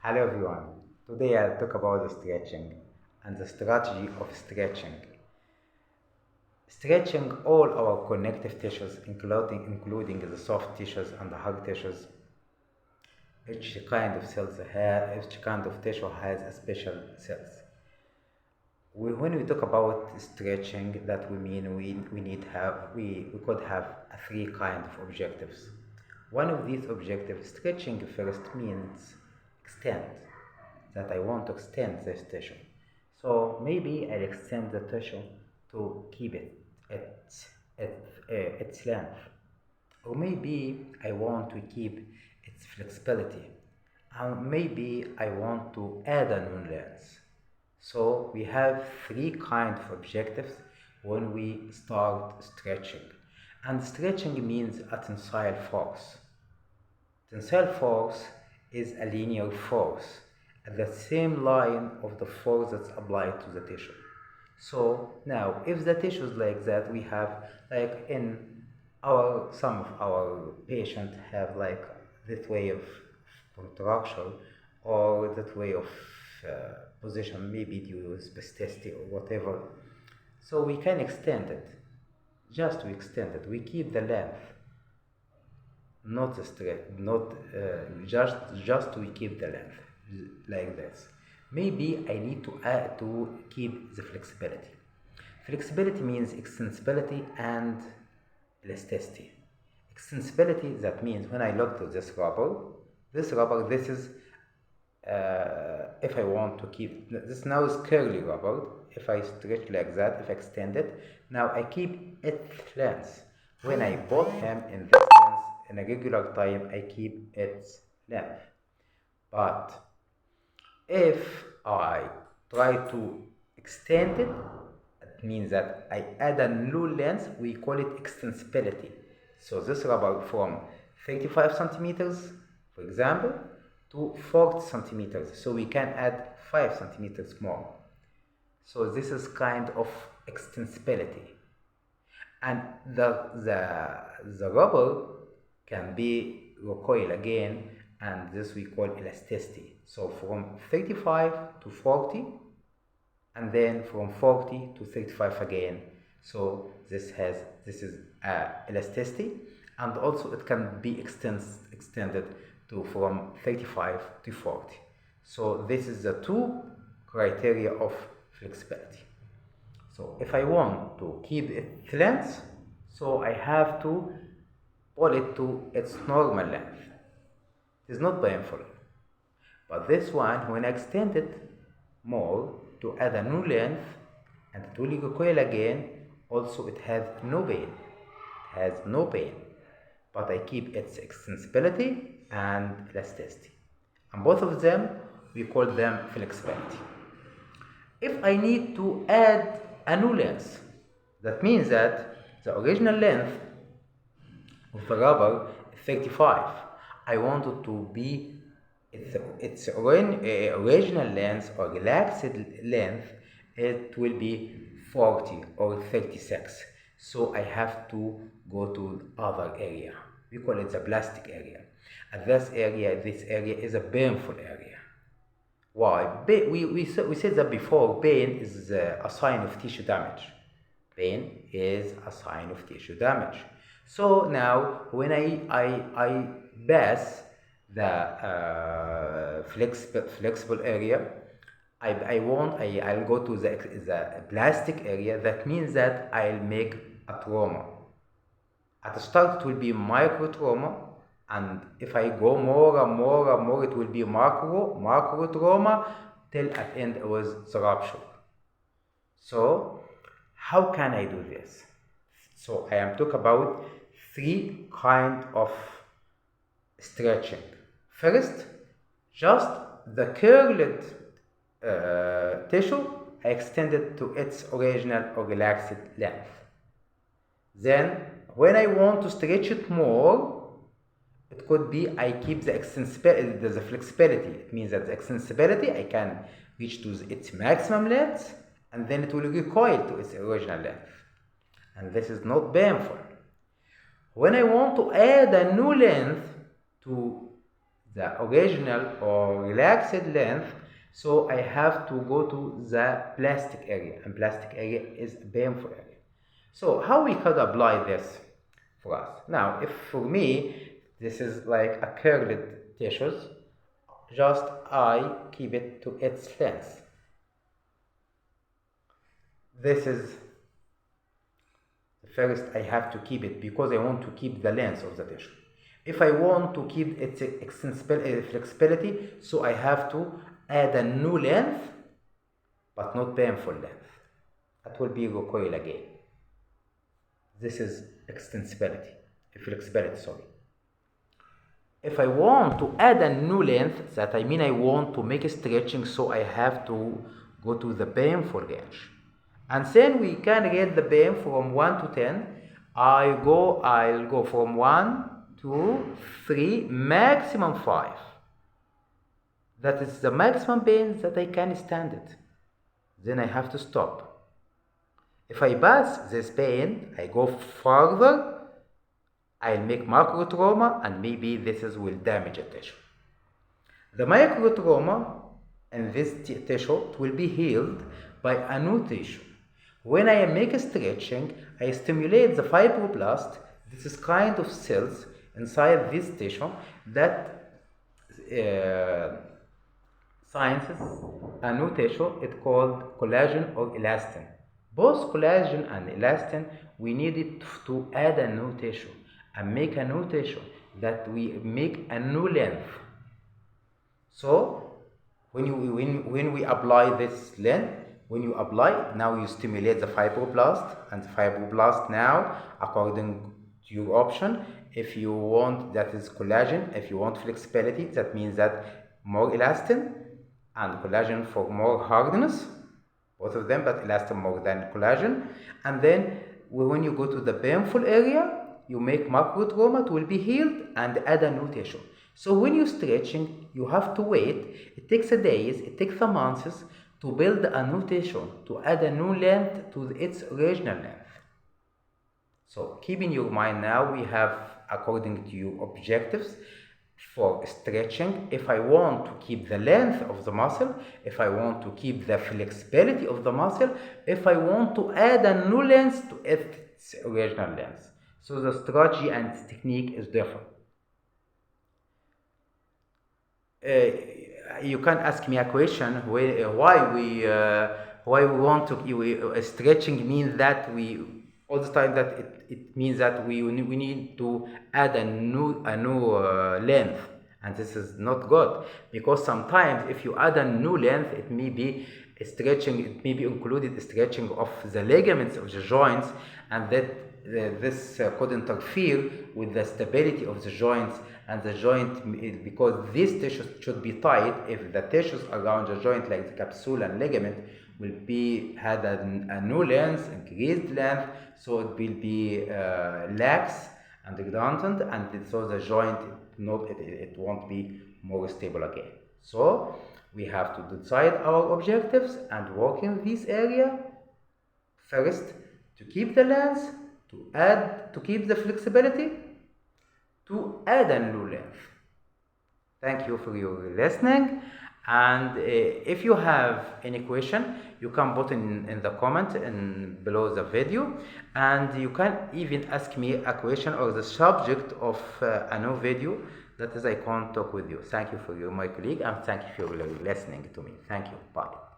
Hello everyone. Today I'll talk about the stretching and the strategy of stretching. Stretching all our connective tissues, including the soft tissues and the hard tissues. Each kind of tissue has a special cells. When we talk about stretching, that we mean we could have three kind of objectives. One of these objectives, stretching first means extend, that I want to extend this tissue. So maybe I'll extend the tissue to keep it its length. Or maybe I want to keep its flexibility. And maybe I want to add a new lens. So we have three kinds of objectives when we start stretching. And stretching means a tensile force. Tensile force is a linear force at the same line of the force that's applied to the tissue. So now, if the tissue is like that, we have like in some of our patients have like this way of contraction or that way of position, maybe due to spasticity or whatever. So we can extend it. Just to extend it, we keep the length, not the straight, not just we keep the length like this. Maybe I need to add to keep the flexibility. Flexibility means extensibility and elasticity. Extensibility, that means when I look to this rubber, this is if I want to keep this, now is curly rubber. If I stretch like that, if I extend it, now I keep its length. When I put him in this length in a regular time, I keep its length. But if I try to extend it, it means that I add a new length. We call it extensibility. So this rubber from 35 centimeters, for example, to 40 centimeters. So we can add 5 centimeters more. So this is kind of extensibility. And the rubber can be recoil again, and this we call elasticity. So from 35 to 40, and then from 40 to 35 again. So this is elasticity, and also it can be extended to from 35 to 40. So this is the two criteria of flexibility. So if I want to keep its length, so I have to pull it to its normal length. It is not painful. But this one, when I extend it more to add a new length and it will recoil again, also it has no pain. It has no pain. But I keep its extensibility and elasticity. And both of them, we call them flexibility. If I need to add a new length, that means that the original length of the rubber is 35. I want it to be its original length or relaxed length, it will be 40 or 36. So I have to go to other area. We call it the plastic area. And this area is a painful area. Why? We said that before, pain is a sign of tissue damage. Pain is a sign of tissue damage. So now when I pass the flexible area, I'll go to the plastic area. That means that I'll make a trauma. At the start it will be micro trauma, and if I go more and more, it will be macro trauma, till at the end it was the rupture. So how can I do this? So I am talking about three kind of stretching. First, just the curled tissue, I extend it to its original or relaxed length. Then, when I want to stretch it more, it could be I keep the flexibility. It means that the extensibility, I can reach to its maximum length, and then it will recoil to its original length. And this is not painful. When I want to add a new length to the original or relaxed length, so I have to go to the plastic area, and plastic area is a painful area. So how we could apply this for us? Now, if for me this is like a curled tissues, just I keep it to its length. This is first I have to keep it because I want to keep the length of the tissue. If I want to keep its flexibility, so I have to add a new length, but not painful length. That will be recoil again. This is flexibility, sorry. If I want to add a new length, that I mean I want to make a stretching, so I have to go to the painful range. And then we can get the pain from 1 to 10. I'll go from 1, 2, 3, maximum 5. That is the maximum pain that I can stand it. Then I have to stop. If I pass this pain, I go further, I'll make macrotrauma, and maybe will damage a tissue. The microtrauma in this tissue will be healed by a new tissue. When I make a stretching, I stimulate the fibroblast. This is kind of cells inside this tissue that sciences a new tissue. It's called collagen or elastin. Both collagen and elastin, we need it to add a new tissue and make a new tissue that we make a new length. So when we apply this length, now you stimulate the fibroblast, and the fibroblast now, according to your option, if you want that is collagen, if you want flexibility, that means that more elastin, and collagen for more hardness, both of them, but elastin more than collagen. And then when you go to the painful area, you make macrotrauma, it will be healed, and add a new tissue. So when you're stretching, you have to wait. It takes days, it takes months to build a new tissue, to add a new length to its original length. So keep in your mind now, we have, according to your objectives for stretching, if I want to keep the length of the muscle, if I want to keep the flexibility of the muscle, if I want to add a new length to its original length. So the strategy and technique is different. You can ask me a question, why we want to stretching means that we all the time that it means that we need to add a new length, and this is not good, because sometimes if you add a new length, it may be included stretching of the ligaments of the joints, and that this could interfere with the stability of the joints, and the joint, because these tissues should be tight. If the tissues around the joint, like the capsule and ligament, will had a new length, increased length, so it will be lax and redundant, and so the joint it won't be more stable again. So we have to decide our objectives and work in this area first, to keep the length, to keep the flexibility, to add a new length. Thank you for your listening, and if you have any question, you can put in the comment below the video, and you can even ask me a question or the subject of a new video, that is I can talk with you. Thank you for my colleague, and thank you for listening to me. Thank you. Bye.